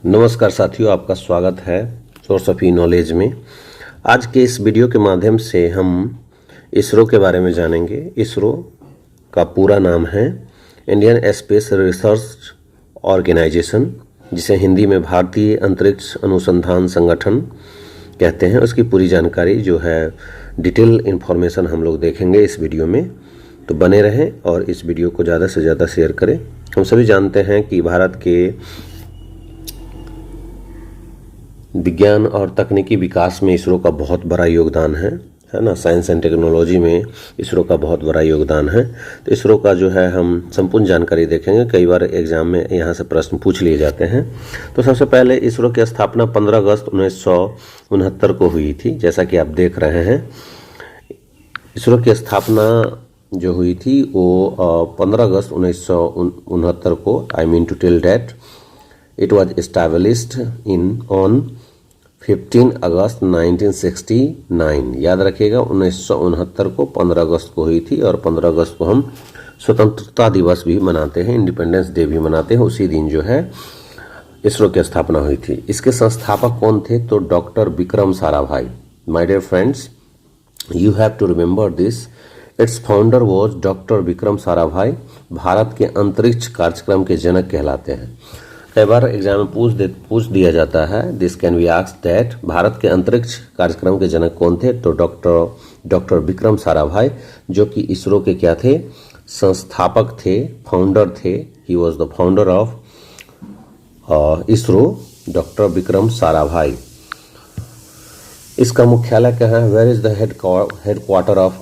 नमस्कार साथियों, आपका स्वागत है सोर्स ऑफ ई नॉलेज में। आज के इस वीडियो के माध्यम से हम इसरो के बारे में जानेंगे। इसरो का पूरा नाम है इंडियन स्पेस रिसर्च ऑर्गेनाइजेशन, जिसे हिंदी में भारतीय अंतरिक्ष अनुसंधान संगठन कहते हैं। उसकी पूरी जानकारी जो है, डिटेल इन्फॉर्मेशन हम लोग देखेंगे इस वीडियो में, तो बने रहें और इस वीडियो को ज़्यादा से ज़्यादा शेयर करें। हम सभी जानते हैं कि भारत के विज्ञान और तकनीकी विकास में इसरो का बहुत बड़ा योगदान है ना। साइंस एंड टेक्नोलॉजी में इसरो का बहुत बड़ा योगदान है। तो इसरो का जो है हम संपूर्ण जानकारी देखेंगे। कई बार एग्जाम में यहाँ से प्रश्न पूछ लिए जाते हैं। तो सबसे पहले इसरो की स्थापना 15 अगस्त 1969 को हुई थी, जैसा कि आप देख रहे हैं। इसरो की स्थापना जो हुई थी वो 15 अगस्त 1969 को, I mean to tell that it was established on 15 अगस्त 1969। याद रखिएगा, 1969 को 15 अगस्त को हुई थी और 15 अगस्त को हम स्वतंत्रता दिवस भी मनाते हैं, इंडिपेंडेंस डे भी मनाते हैं। उसी दिन जो है इसरो की स्थापना हुई थी। इसके संस्थापक कौन थे? तो doctor Vikram Sarabhai. My dear friends, you have to remember this. Its founder was doctor Vikram Sarabhai. Bharat के अंतरिक्ष कार्यक्रम के जनक कहलाते हैं। कई बार एग्जाम में पूछ दिया जाता है, this can be asked that, Bharat के अंतरिक्ष कार्यक्रम के जनक कौन थे? तो डॉक्टर विक्रम साराभाई, जो कि इसरो के क्या थे? संस्थापक थे, फाउंडर थे। He was the founder of ISRO, doctor Vikram Sarabhai. इसका मुख्यालय कहाँ है? Where is the headquarter of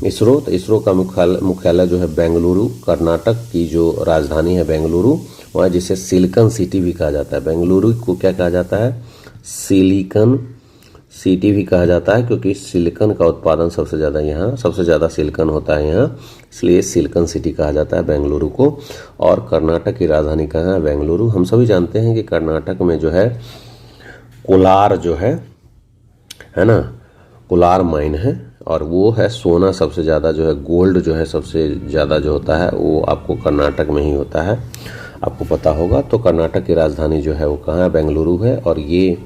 ISRO? तो इसरो का मुख्यालय जो है बेंगलुरु, कर्नाटक की जो राजधानी है बेंगलुरु, वहाँ, जिसे सिलिकॉन सिटी भी कहा जाता है। बेंगलुरु को क्या कहा जाता है? सिलिकॉन सिटी भी कहा जाता है, क्योंकि सिलिकॉन का उत्पादन सबसे ज़्यादा यहाँ, सबसे ज़्यादा सिलिकॉन होता है यहाँ, इसलिए सिलिकॉन सिटी कहा जाता है बेंगलुरु को। और कर्नाटक की राजधानी कहाँ है? बेंगलुरु। हम सभी जानते हैं कि कर्नाटक में जो है कोलार जो है ना, कोलार माइन है, और वो है सोना सबसे ज़्यादा जो है, गोल्ड जो है सबसे ज़्यादा जो होता है वो आपको कर्नाटक में ही होता है, आपको पता होगा। तो कर्नाटक की राजधानी जो है वो कहाँ है? बेंगलुरु है। और ये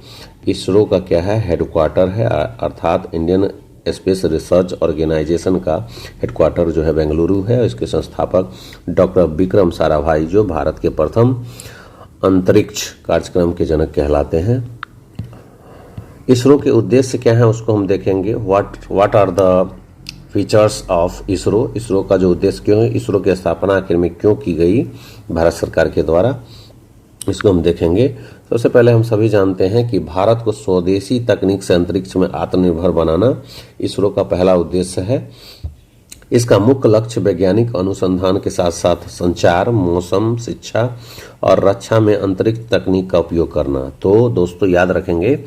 इसरो का क्या है? हेडक्वार्टर है, अर्थात इंडियन स्पेस रिसर्च ऑर्गेनाइजेशन का हेडक्वार्टर जो है बेंगलुरु है। इसके संस्थापक डॉक्टर विक्रम साराभाई, जो भारत के प्रथम अंतरिक्ष कार्यक्रम के जनक कहलाते हैं। इसरो के उद्देश्य क्या है उसको हम देखेंगे। What are the features of ISRO? ISRO का जो उद्देश्य क्यों है, इसरो की स्थापना आखिर में क्यों की गई भारत सरकार के द्वारा, इसको हम देखेंगे। सबसे पहले हम सभी जानते हैं कि भारत को स्वदेशी तकनीक से अंतरिक्ष में आत्मनिर्भर बनाना इसरो का पहला उद्देश्य है। इसका मुख्य लक्ष्य वैज्ञानिक अनुसंधान के साथ साथ संचार, मौसम, शिक्षा और रक्षा में अंतरिक्ष तकनीक का उपयोग करना। तो दोस्तों याद रखेंगे,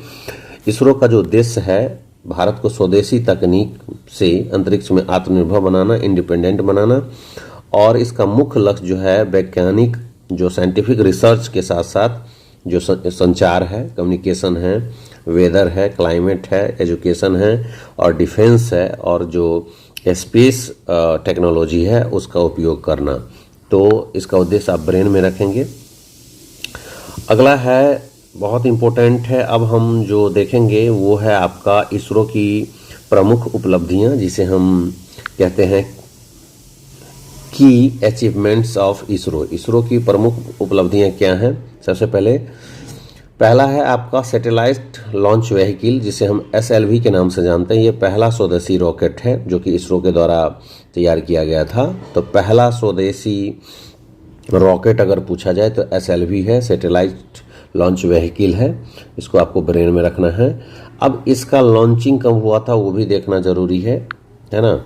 इसरो का जो उद्देश्य है, भारत को स्वदेशी तकनीक से अंतरिक्ष में आत्मनिर्भर बनाना, इंडिपेंडेंट बनाना, और इसका मुख्य लक्ष्य जो है वैज्ञानिक, जो साइंटिफिक रिसर्च के साथ साथ जो संचार है, कम्युनिकेशन है, वेदर है, क्लाइमेट है, एजुकेशन है और डिफेंस है, और जो स्पेस टेक्नोलॉजी है उसका उपयोग करना। तो इसका उद्देश्य आप ब्रेन में रखेंगे। अगला है, बहुत इम्पोर्टेंट है, अब हम जो देखेंगे वो है आपका इसरो की प्रमुख उपलब्धियां, जिसे हम कहते हैं की अचीवमेंट्स ऑफ इसरो। इसरो की प्रमुख उपलब्धियां क्या हैं? सबसे पहला है आपका सैटेलाइट लॉन्च व्हीकल, जिसे हम SLV के नाम से जानते हैं। ये पहला स्वदेशी रॉकेट है जो कि इसरो के द्वारा तैयार किया गया था। तो पहला स्वदेशी रॉकेट अगर पूछा जाए तो SLV है, सैटेलाइट लॉन्च व्हीकल है। इसको आपको ब्रेन में रखना है। अब इसका लॉन्चिंग कब हुआ था वो भी देखना जरूरी है ना।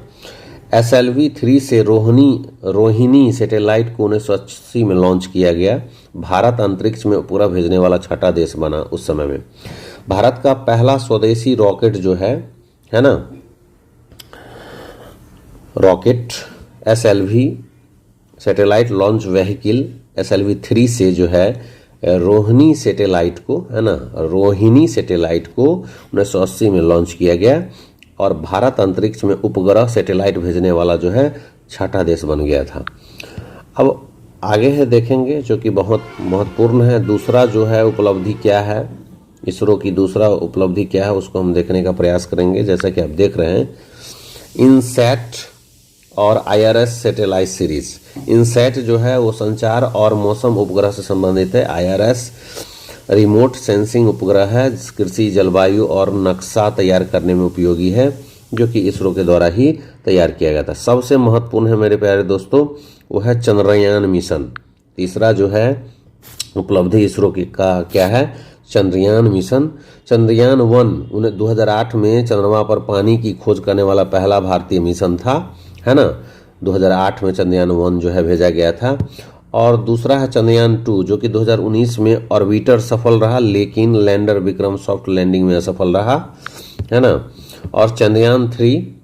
SLV-3 से रोहिणी सैटेलाइट को 1980 में लॉन्च किया गया। भारत अंतरिक्ष में उपग्रह भेजने वाला छठा देश बना उस समय में। भारत का पहला स्वदेशी रॉकेट जो है ना, rocket SLV satellite launch vehicle SLV-3 से जो है रोहिणी सैटेलाइट को, है ना, रोहिणी सैटेलाइट को 1980 में लॉन्च किया गया, और भारत अंतरिक्ष में उपग्रह सैटेलाइट भेजने वाला जो है छठा देश बन गया था। अब आगे है देखेंगे जो कि बहुत महत्वपूर्ण है। दूसरा जो है उपलब्धि क्या है, इसरो की दूसरा उपलब्धि क्या है उसको हम देखने का प्रयास करेंगे। जैसा कि आप देख रहे हैं इनसैट और IRS सैटेलाइट सीरीज। इनसैट जो है वो संचार और मौसम उपग्रह से संबंधित है। IRS रिमोट सेंसिंग उपग्रह है, कृषि, जलवायु और नक्शा तैयार करने में उपयोगी है, जो कि इसरो के द्वारा ही तैयार किया गया था। सबसे महत्वपूर्ण है मेरे प्यारे दोस्तों वो है चंद्रयान मिशन। तीसरा जो है उपलब्धि इसरो की का क्या है, चंद्रयान मिशन। चंद्रयान 1 2008 में चंद्रमा पर पानी की खोज करने वाला पहला भारतीय मिशन था, है ना। 2008 में चंद्रयान 1 जो है भेजा गया था। और दूसरा है चंद्रयान 2 जो कि 2019 में ऑर्बिटर सफल रहा, लेकिन लैंडर विक्रम सॉफ्ट लैंडिंग में असफल रहा, है ना। और चंद्रयान 3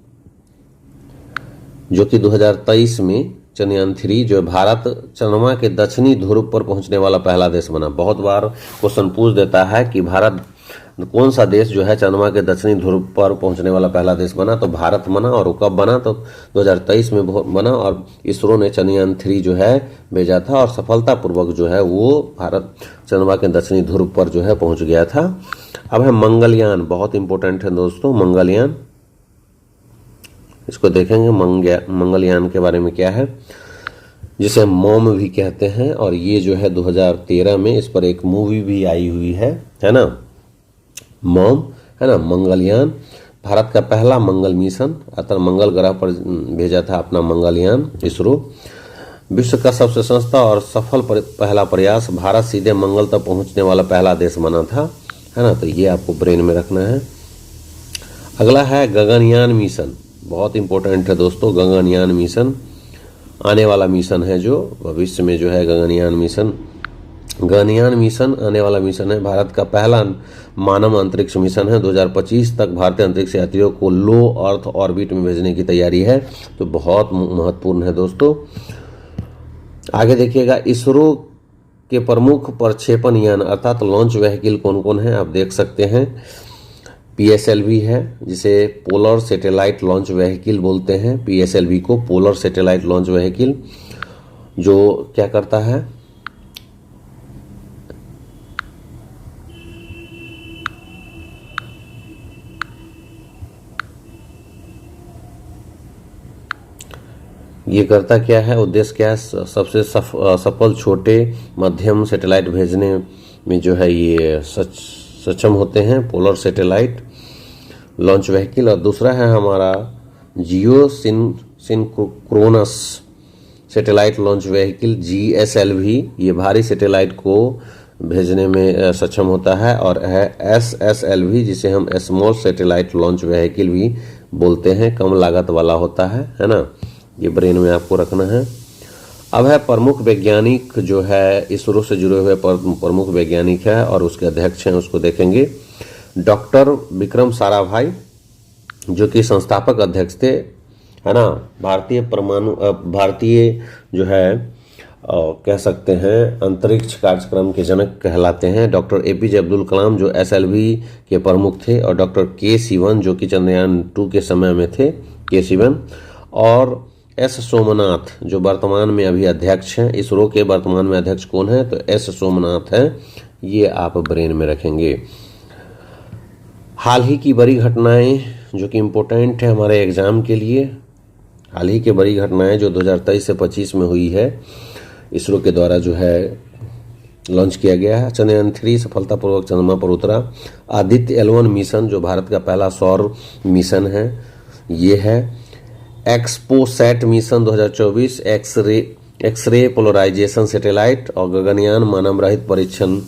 जो कि 2023 में चंद्रयान 3 जो भारत चंद्रमा के दक्षिणी ध्रुव पर पहुंचने वाला पहला देश बना। बहुत बार क्वेश्चन पूछ देता है कि भारत कौन सा देश जो है चंद्रमा के दक्षिणी ध्रुव पर पहुंचने वाला पहला देश बना, तो भारत बना। और वो कब बना, तो 2023 में बना। और इसरो ने चंद्रयान 3 जो है भेजा था और सफलतापूर्वक जो है वो भारत चंद्रमा के दक्षिणी ध्रुव पर जो है पहुंच गया था। अब है मंगलयान, बहुत इंपॉर्टेंट है दोस्तों मंगलयान, इसको देखेंगे। मंगलयान के बारे में क्या है, जिसे मॉम भी कहते हैं। और ये जो है 2013 में इस पर एक मूवी भी आई हुई है ना, मॉम, है ना। मंगलयान भारत का पहला मंगल मिशन, अतः मंगल ग्रह पर भेजा था अपना मंगलयान इसरो। विश्व का सबसे सस्ता और सफल पहला प्रयास, भारत सीधे मंगल तक पहुंचने वाला पहला देश बना था, है ना। तो ये आपको ब्रेन में रखना है। अगला है गगनयान मिशन, बहुत इंपॉर्टेंट है दोस्तों। गगनयान मिशन आने वाला मिशन है, जो भविष्य में जो है गगनयान मिशन आने वाला मिशन है। भारत का पहला मानव अंतरिक्ष मिशन है। 2025 तक भारतीय अंतरिक्ष यात्रियों को लो अर्थ ऑर्बिट में भेजने की तैयारी है, तो बहुत महत्वपूर्ण है दोस्तों। आगे देखिएगा इसरो के प्रमुख प्रक्षेपण यान अर्थात लॉन्च व्हीकल कौन कौन है, आप देख सकते हैं। PSLV है, जिसे पोलर सैटेलाइट लॉन्च व्हीकल बोलते हैं। PSLV को पोलर सैटेलाइट लॉन्च व्हीकल, जो क्या करता है, ये करता क्या है, उद्देश्य क्या है, सबसे सफल छोटे मध्यम सैटेलाइट भेजने में जो है ये सक्षम होते हैं, पोलर सैटेलाइट लॉन्च व्हीकल। और दूसरा है हमारा geosynchronous satellite launch vehicle, GSLV। ये भारी सैटेलाइट को भेजने में सक्षम होता है। और है SSLV, जिसे हम स्मॉल सैटेलाइट लॉन्च व्हीकल भी बोलते हैं, कम लागत वाला होता है ना। ये ब्रेन में आपको रखना है। अब है प्रमुख वैज्ञानिक, जो है इसरो से जुड़े हुए प्रमुख वैज्ञानिक है और उसके अध्यक्ष हैं, उसको देखेंगे। डॉक्टर विक्रम साराभाई, जो कि संस्थापक अध्यक्ष थे, है ना। भारतीय जो है कह सकते हैं अंतरिक्ष कार्यक्रम के जनक कहलाते हैं। डॉक्टर APJ अब्दुल कलाम, जो SLV के प्रमुख थे। और डॉक्टर K Sivan, जो कि चंद्रयान 2 के समय में थे, K Sivan। और S सोमनाथ, जो वर्तमान में अभी अध्यक्ष हैं। इसरो के वर्तमान में अध्यक्ष कौन है, तो S सोमनाथ है। ये आप ब्रेन में रखेंगे। हाल ही की बड़ी घटनाएं जो कि इम्पोर्टेंट है हमारे एग्जाम के लिए, हाल ही की बड़ी घटनाएं जो 2023 से 25 में हुई है, इसरो के द्वारा जो है लॉन्च किया गया है। चंद्रयान 3 सफलतापूर्वक चंद्रमा पर उतरा। आदित्य L1 मिशन, जो भारत का पहला सौर मिशन है, ये है। XPoSat mission 2024, X-ray polarisation satellite. और गगनयान मानव रहित परीक्षण,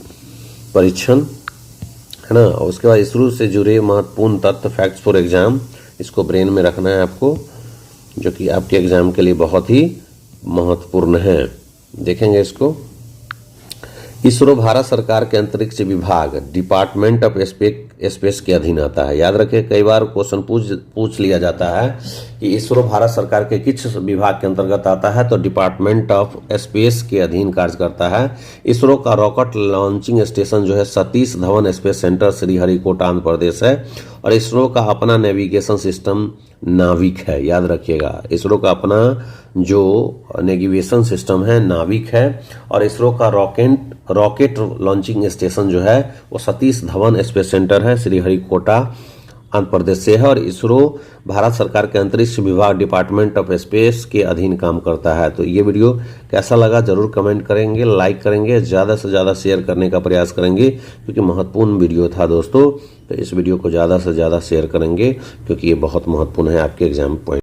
है ना। और उसके बाद इसरो से जुड़े महत्वपूर्ण तथ्य, फैक्ट्स फॉर एग्जाम, इसको ब्रेन में रखना है आपको, जो कि आपके एग्जाम के लिए बहुत ही महत्वपूर्ण है। देखेंगे इसको। इसरो भारत सरकार के अंतरिक्ष विभाग, डिपार्टमेंट ऑफ स्पेस के अधीन आता है। याद रखें, कई बार क्वेश्चन पूछ लिया जाता है कि इसरो भारत सरकार के किस विभाग के अंतर्गत आता है, तो डिपार्टमेंट ऑफ स्पेस के अधीन कार्य करता है। इसरो का रॉकेट लॉन्चिंग स्टेशन जो है सतीश धवन स्पेस सेंटर श्रीहरिकोटा आंध्र प्रदेश है। और इसरो का अपना नेविगेशन सिस्टम नाविक है, याद रखिएगा, इसरो का अपना जो नेविगेशन सिस्टम है नाविक है। और इसरो का रॉकेट लॉन्चिंग स्टेशन जो है वो सतीश धवन स्पेस सेंटर है, श्रीहरिकोटा आंध्र प्रदेश से है। और इसरो भारत सरकार के अंतरिक्ष विभाग डिपार्टमेंट ऑफ स्पेस के अधीन काम करता है। तो ये वीडियो कैसा लगा जरूर कमेंट करेंगे, लाइक करेंगे, ज़्यादा से ज़्यादा शेयर करने का प्रयास करेंगे क्योंकि महत्वपूर्ण वीडियो था दोस्तों। तो इस वीडियो को ज़्यादा से ज़्यादा शेयर करेंगे क्योंकि ये बहुत महत्वपूर्ण है आपके एग्जाम पॉइंट।